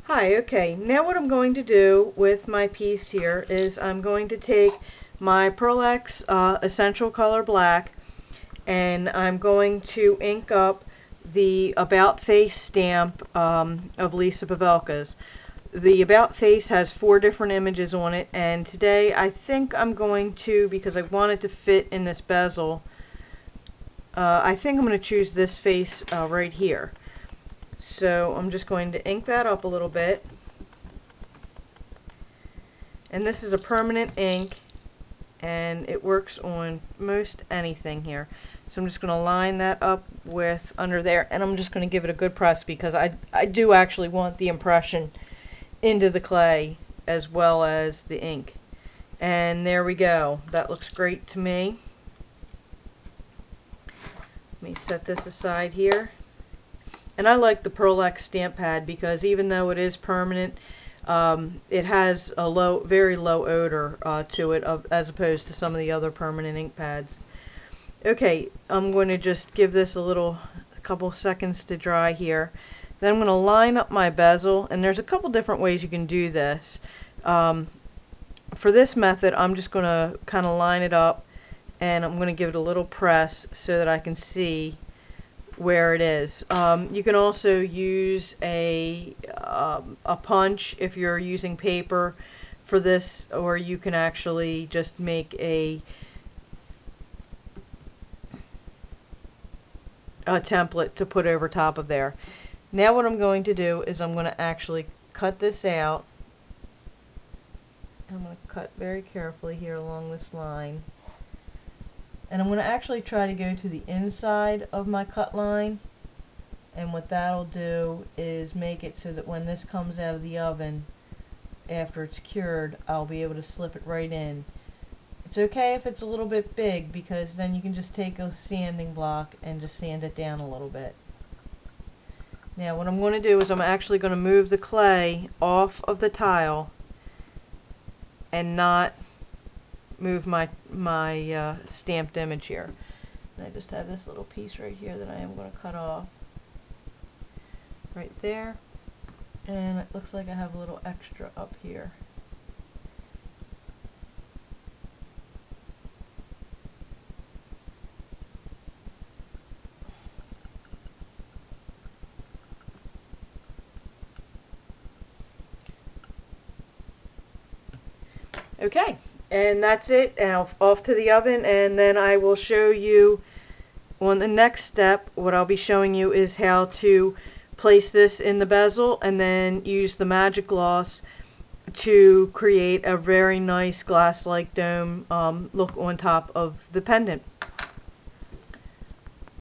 Hi, okay, now what I'm going to do with my piece here is I'm going to take my Pearl X Essential Color Black and I'm going to ink up the About Face stamp of Lisa Pavelka's. The About Face has 4 different images on it, and today I think I'm going to, because I want it to fit in this bezel, I think I'm going to choose this face right here. So I'm just going to ink that up a little bit. And this is a permanent ink, and it works on most anything here. So I'm just going to line that up with under there, and I'm just going to give it a good press because I do actually want the impression into the clay as well as the ink. And there we go. That looks great to me. Let me set this aside here. And I like the Pearl X stamp pad because even though it is permanent, it has a very low odor to it as opposed to some of the other permanent ink pads. Okay, I'm going to just give this a couple seconds to dry here. Then I'm going to line up my bezel, and there's a couple different ways you can do this. For this method, I'm just going to kind of line it up, and I'm going to give it a little press so that I can see where it is. You can also use a punch if you're using paper for this, or you can actually just make a template to put over top of there. Now what I'm going to do is I'm going to actually cut this out. I'm going to cut very carefully here along this line. And I'm going to actually try to go to the inside of my cut line, and what that'll do is make it so that when this comes out of the oven after it's cured, I'll be able to slip it right in. It's okay if it's a little bit big because then you can just take a sanding block and just sand it down a little bit. Now what I'm going to do is I'm actually going to move the clay off of the tile and not move my stamped image here. And I just have this little piece right here that I am going to cut off right there, and it looks like I have a little extra up here. Okay, and that's it. Now off to the oven, and then I will show you on the next step. What I'll be showing you is how to place this in the bezel and then use the magic gloss to create a very nice glass-like dome look on top of the pendant.